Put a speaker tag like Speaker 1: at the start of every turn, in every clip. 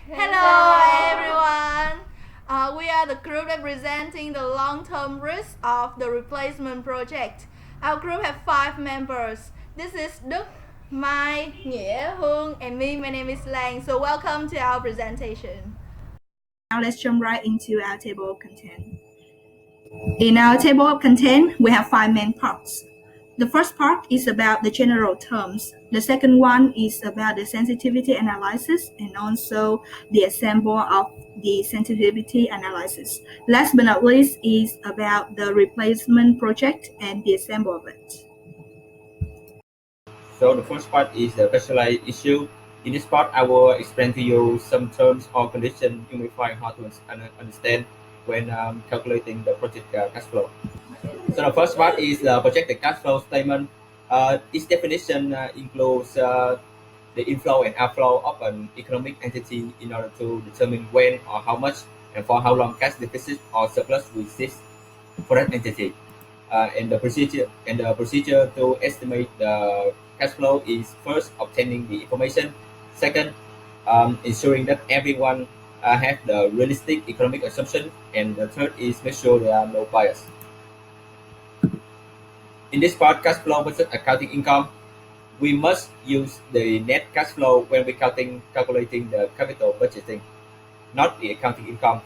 Speaker 1: Hello everyone. We are the group representing the long-term risk of the replacement project. Our group have 5 members. This is Đức, Mai, Nghĩa, Hương, and me. My name is Lang. So welcome to our presentation. Now let's jump right into our table of content. In our table of content, we have 5 main parts. The first part is about the general terms. The second one is about the sensitivity analysis and also the example of the sensitivity analysis. Last but not least is about the replacement project and the example of it.
Speaker 2: So the first part is the visualize issue. In this part, I will explain to you some terms or conditions you may find hard to understand when calculating the project cash flow. So the first part is the projected cash flow statement. Its definition includes the inflow and outflow of an economic entity in order to determine when or how much and for how long cash deficit or surplus will exist for that entity. And the procedure to estimate the cash flow is first obtaining the information, second ensuring that everyone have the realistic economic assumption, and the third is make sure there are no bias. In this part, cash flow versus accounting income, we must use the net cash flow when we calculating the capital budgeting, not the accounting income.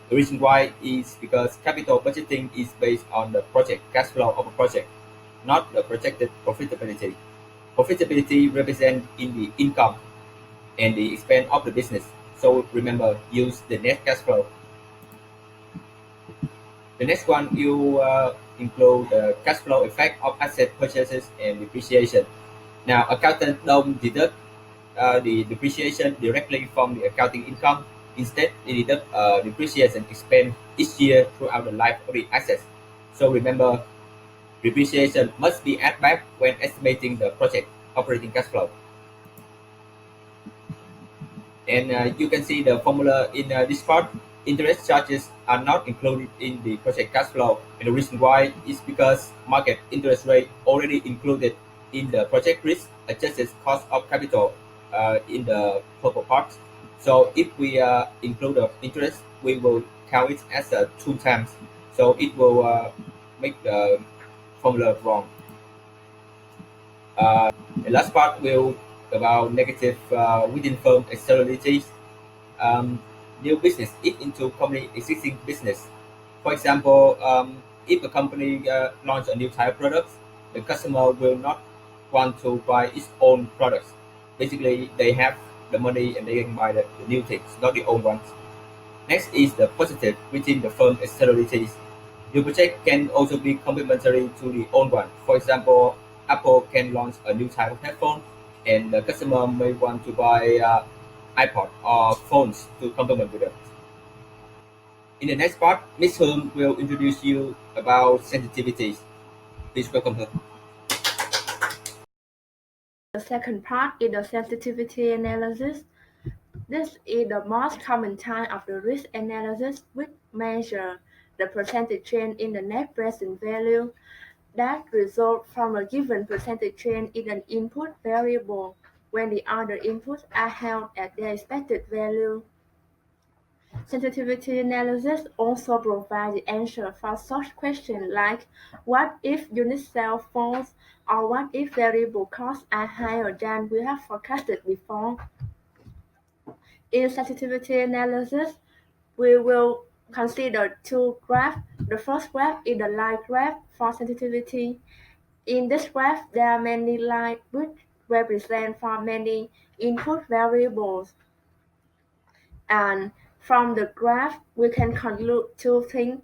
Speaker 2: The reason why is because capital budgeting is based on the project cash flow of a project, not the projected profitability. Profitability represents in the income and the expense of the business. So remember, use the net cash flow. The next one, you include the cash flow effect of asset purchases and depreciation. Now, accountants don't deduct the depreciation directly from the accounting income. Instead, they deduct depreciation expense each year throughout the life of the assets. So remember, depreciation must be added back when estimating the project operating cash flow. And you can see the formula in this part. Interest charges are not included in the project cash flow, and the reason why is because market interest rate already included in the project risk adjusted cost of capital in the purple part. So if we include the interest, we will count it as 2 times. So it will make the formula wrong. The last part will about negative within firm externalities. Um, New business eat into company existing business. For example, if a company launch a new type of product, the customer will not want to buy its own products. Basically, they have the money and they can buy the new things, not the old ones. Next is the positive within the firm externalities. New project can also be complementary to the old one. For example, Apple can launch a new type of headphone, and the customer may want to buy iPod or phones to complement with it. In the next part, Miss Hum will introduce you about sensitivities. Please welcome her.
Speaker 3: The second part is the sensitivity analysis. This is the most common type of the risk analysis, which measures the percentage change in the net present value that results from a given percentage change in an input variable when the other inputs are held at their expected value. Sensitivity analysis also provides the answer for such questions like what if unit sales falls or what if variable costs are higher than we have forecasted before. In sensitivity analysis, we will consider 2 graphs. The first graph is the line graph for sensitivity. In this graph, there are many lines which represent for many input variables. And from the graph, we can conclude 2 things.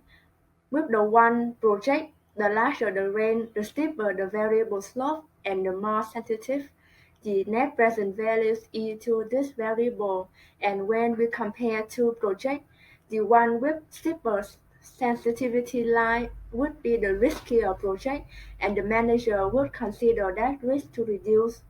Speaker 3: With the one project, the larger the range, the steeper the variable slope, and the more sensitive the net present values is to this variable. And when we compare 2 projects, the one with steeper sensitivity line would be the riskier project, and the manager would consider that risk to reduce.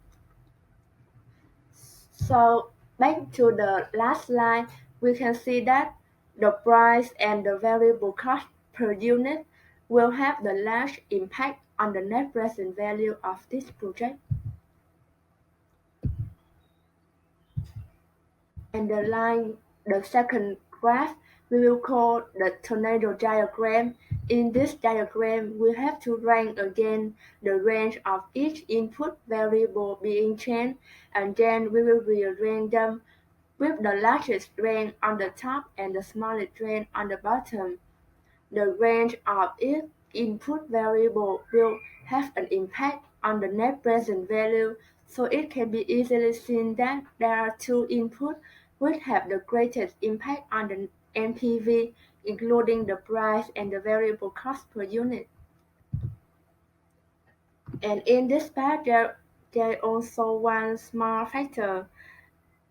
Speaker 3: So back to the last slide, we can see that the price and the variable cost per unit will have the large impact on the net present value of this project. And the second graph, we will call the tornado diagram. In this diagram, we have to rank again the range of each input variable being changed, and then we will rearrange them with the largest range on the top and the smallest range on the bottom. The range of each input variable will have an impact on the net present value, so it can be easily seen that there are two inputs which have the greatest impact on the NPV, including the price and the variable cost per unit. And in this part, there also one small factor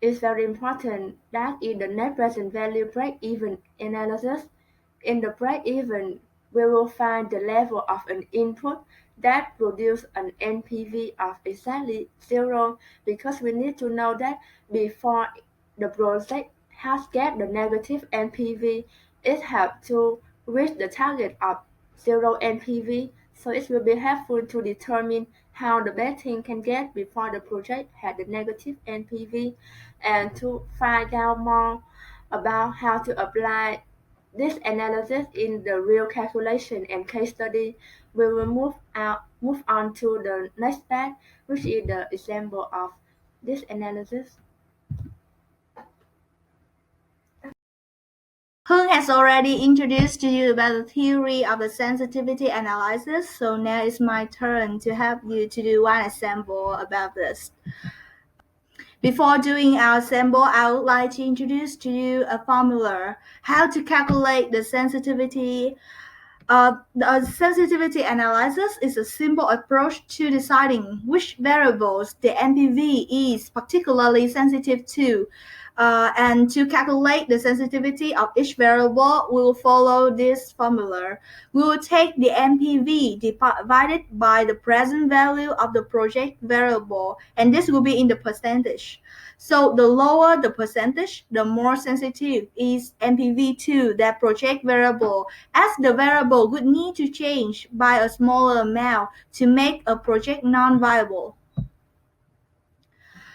Speaker 3: is very important, that is the net present value break-even analysis. In the break-even, we will find the level of an input that produces an NPV of exactly 0, because we need to know that before the project has get the negative NPV, it has to reach the target of 0 NPV, so it will be helpful to determine how the best thing can get before the project had the negative NPV. And to find out more about how to apply this analysis in the real calculation and case study, we will move on to the next part, which is the example of this analysis.
Speaker 1: Hung has already introduced to you about the theory of the sensitivity analysis, so now it's my turn to help you to do one example about this. Before doing our example, I would like to introduce to you a formula, how to calculate the sensitivity. The sensitivity analysis is a simple approach to deciding which variables the NPV is particularly sensitive to. And to calculate the sensitivity of each variable, we will follow this formula. We will take the NPV divided by the present value of the project variable, and this will be in the percentage. So the lower the percentage, the more sensitive is NPV to that project variable, as the variable would need to change by a smaller amount to make a project non-viable.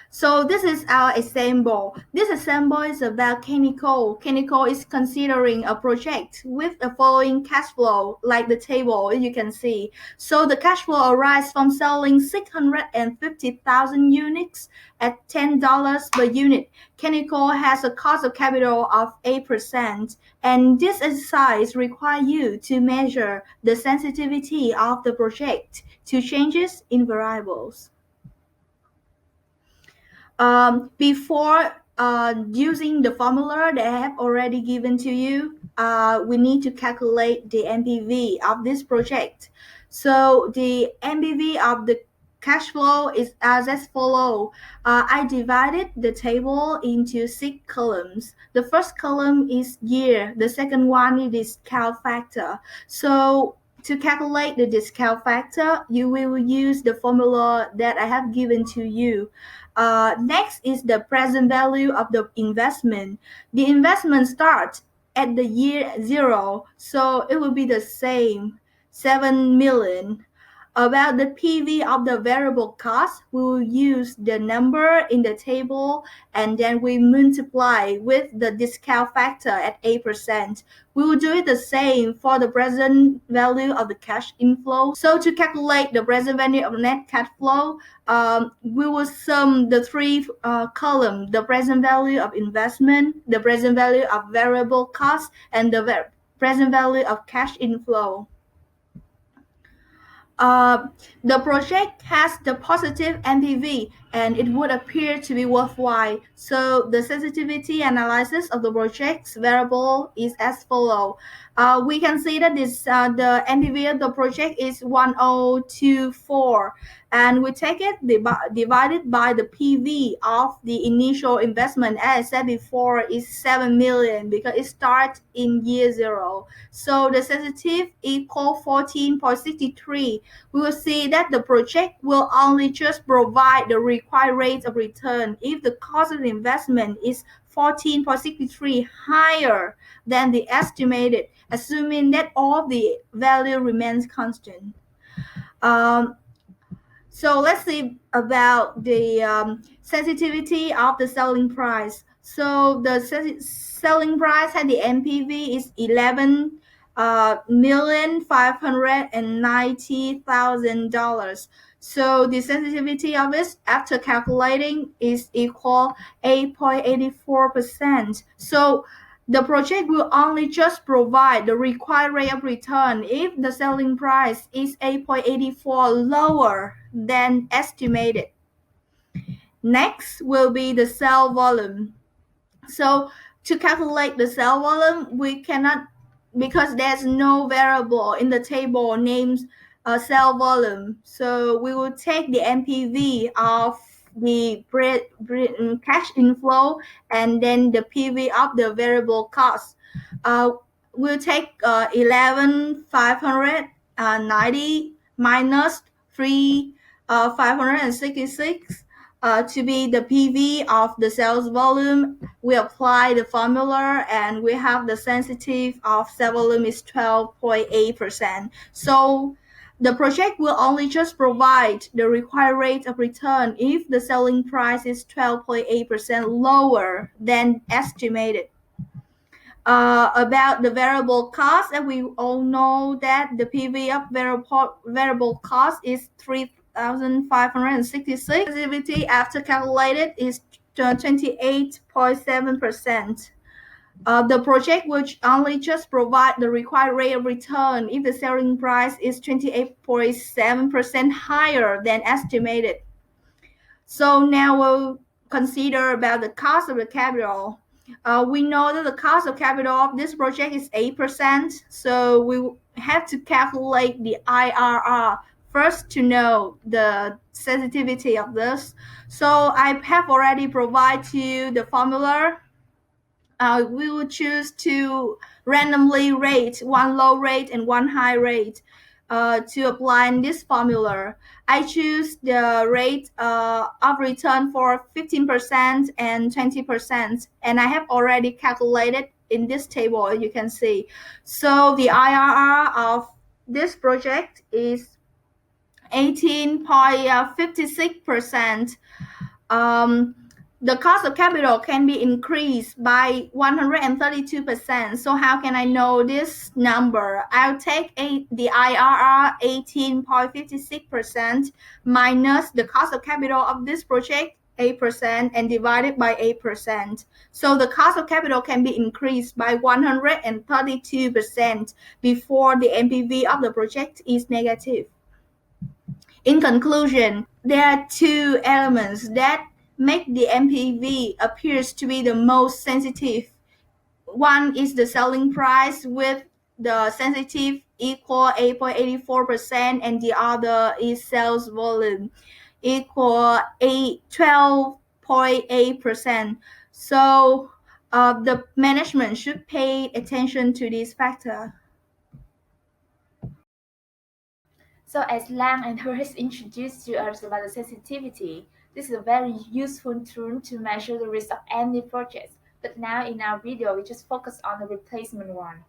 Speaker 1: So this is our example. This example is about Canonical. Canonical is considering a project with the following cash flow, like the table you can see. So the cash flow arises from selling 650,000 units at $10 per unit. Canonical has a cost of capital of 8%, and this exercise requires you to measure the sensitivity of the project to changes in variables. Before using the formula that I have already given to you, we need to calculate the NPV of this project. So the NPV of the cash flow is as follows. I divided the table into 6 columns. The first column is year, the second one is discount factor. So to calculate the discount factor, you will use the formula that I have given to you. Next is the present value of the investment. The investment starts at the year 0, so it will be the same, 7 million. About the PV of the variable cost, we will use the number in the table, and then we multiply with the discount factor at 8%. We will do it the same for the present value of the cash inflow. So to calculate the present value of net cash flow, we will sum the 3 columns, the present value of investment, the present value of variable cost, and the present value of cash inflow. The project has the positive NPV, and it would appear to be worthwhile. So the sensitivity analysis of the project's variable is as follows. We can see that the NPV of the project is 1024, and we take it divided by the PV of the initial investment. As I said before, is 7 million because it starts in year 0. So the sensitive equal 14.63. We will see that the project will only just provide the required rate of return if the cost of investment is 14.63 higher than the estimated, assuming that all the value remains constant. So let's see about the sensitivity of the selling price. So the selling price at the NPV is 11,590,000 dollars. So the sensitivity of it after calculating is equal 8.84%. So the project will only just provide the required rate of return if the selling price is 8.84 lower than estimated. Next will be the sale volume. So to calculate the sale volume, we cannot, because there's no variable in the table named sale volume. So we will take the NPV of the cash inflow and then the PV of the variable cost. We'll take 11,590 minus 3,566 to be the PV of the sales volume. We apply the formula and we have the sensitive of sales volume is 12.8%. So the project will only just provide the required rate of return if the selling price is 12.8% lower than estimated. About the variable cost, and we all know that the PV of variable cost is 3,566. Sensitivity after calculated is 28.7%. The project will only just provide the required rate of return if the selling price is 28.7% higher than estimated. So now we'll consider about the cost of the capital. We know that the cost of capital of this project is 8%, so we have to calculate the IRR first to know the sensitivity of this. So I have already provided you the formula. We will choose to randomly rate one low rate and one high rate to apply in this formula. I choose the rate of return for 15% and 20%, and I have already calculated in this table, you can see. So the IRR of this project is 18.56%. The cost of capital can be increased by 132%. So how can I know this number? I'll take the IRR 18.56% minus the cost of capital of this project 8% and divide it by 8%. So the cost of capital can be increased by 132% before the NPV of the project is negative. In conclusion, there are two elements that make the NPV appears to be the most sensitive. One is the selling price with the sensitive equal 8.84% and the other is sales volume equal 12.8%. So the management should pay attention to this factor.
Speaker 3: So as Lang and her has introduced to us about the sensitivity, this is a very useful tool to measure the risk of any project. But now in our video, we just focus on the replacement one.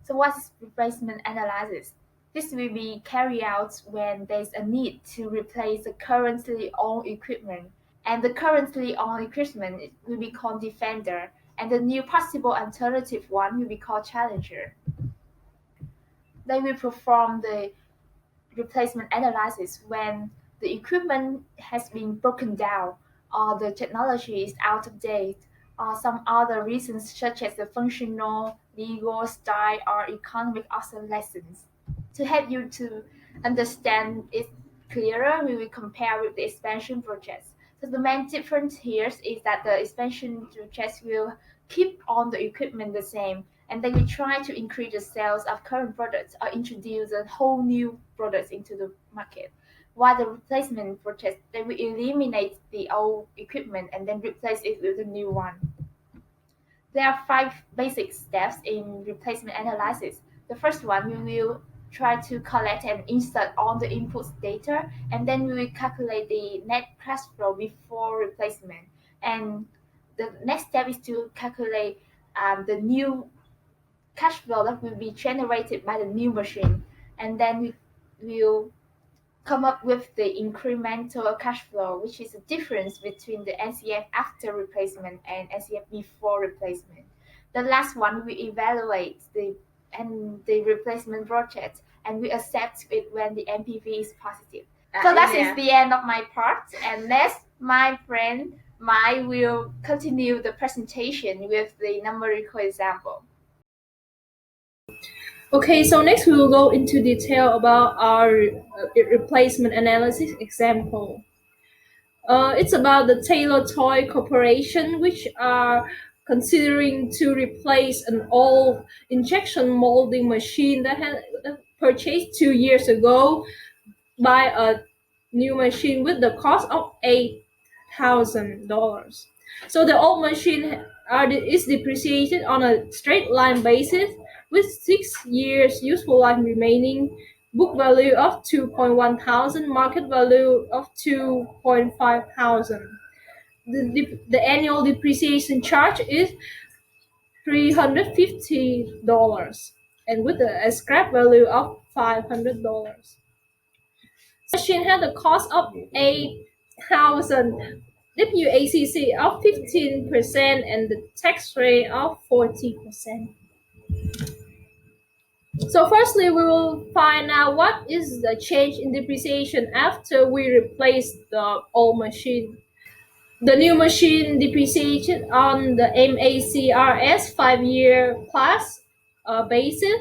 Speaker 3: So what is replacement analysis? This will be carried out when there's a need to replace the currently owned equipment. And the currently owned equipment will be called Defender, and the new possible alternative one will be called Challenger. They will perform the replacement analysis when the equipment has been broken down or the technology is out of date or some other reasons such as the functional, legal, style, or economic obsolescence. To help you to understand it clearer, we will compare with the expansion projects. So the main difference here is that the expansion projects will keep on the equipment the same, and they will try to increase the sales of current products or introduce a whole new products into the market. While the replacement projects, they will eliminate the old equipment and then replace it with a new one. There are 5 basic steps in replacement analysis. The first one, we will try to collect and insert all the input data, and then we will calculate the net cash flow before replacement. And the next step is to calculate the new cash flow that will be generated by the new machine, and then we will come up with the incremental cash flow, which is the difference between the NCF after replacement and NCF before replacement. The last one, we evaluate the replacement project, and we accept it when the NPV is positive. So that is the end of my part, and next my friend Mai will continue the presentation with the numerical example.
Speaker 4: Okay, so next we will go into detail about our replacement analysis example. It's about the Taylor Toy Corporation, which are considering to replace an old injection molding machine that had purchased 2 years ago by a new machine with the cost of $8,000. So the old machine is depreciated on a straight line basis with 6 years useful life remaining, book value of 2.1 thousand, market value of 2.5 thousand. The annual depreciation charge is $350 and with a scrap value of $500. Machine had a cost of 8,000, WACC of 15%, and the tax rate of 40%. So firstly, we will find out what is the change in depreciation after we replace the old machine. The new machine depreciated on the MACRS 5-year plus basis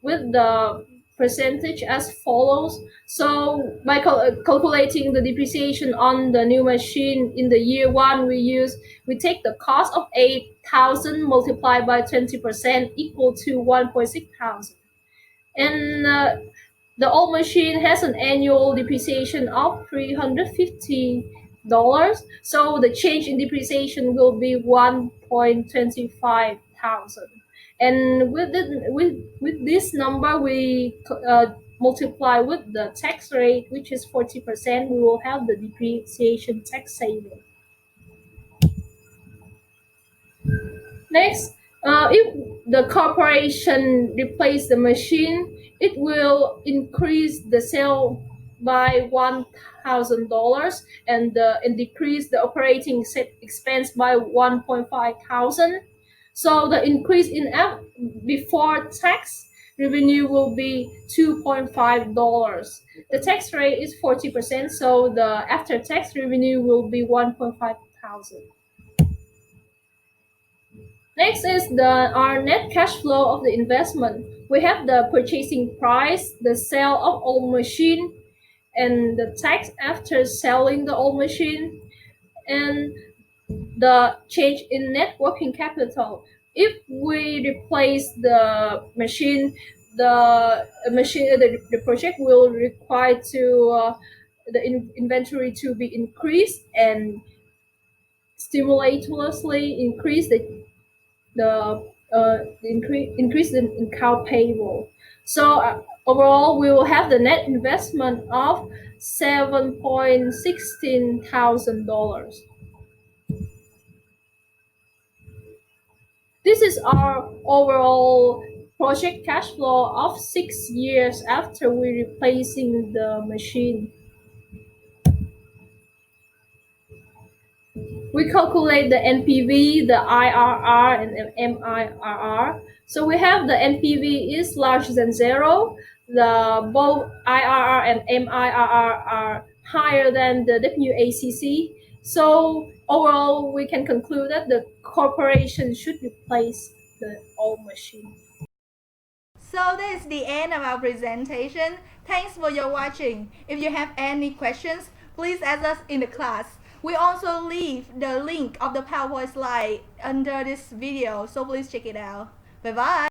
Speaker 4: with the percentage as follows. So by calculating the depreciation on the new machine in the year 1, we take the cost of 8,000 multiplied by 20% equal to 1.6 thousand. And the old machine has an annual depreciation of $350. So the change in depreciation will be 1.25 thousand. And with this number, we multiply with the tax rate, which is 40%, we will have the depreciation tax saving. Next, if the corporation replace the machine, it will increase the sale by $1,000 and decrease the operating expense by 1.5 thousand. So the increase in before tax revenue will be $2.5. The tax rate is 40%, so the after tax revenue will be 1.5 thousand. Next is our net cash flow of the investment. We have the purchasing price, the sale of old machine, and the tax after selling the old machine, and the change in net working capital. If we replace the machine, the project will require the inventory to be increased and stimultaneously increase the increase in account payable. So overall, we will have the net investment of $7.16 thousand. This is our overall project cash flow of 6 years after we replacing the machine. We calculate the NPV, the IRR, and the MIRR. So we have the NPV is larger than 0. Both IRR and MIRR are higher than the WACC. So overall, we can conclude that the corporation should replace the old machine.
Speaker 1: So that is the end of our presentation. Thanks for your watching. If you have any questions, please ask us in the class. We also leave the link of the PowerPoint slide under this video, so please check it out. Bye bye.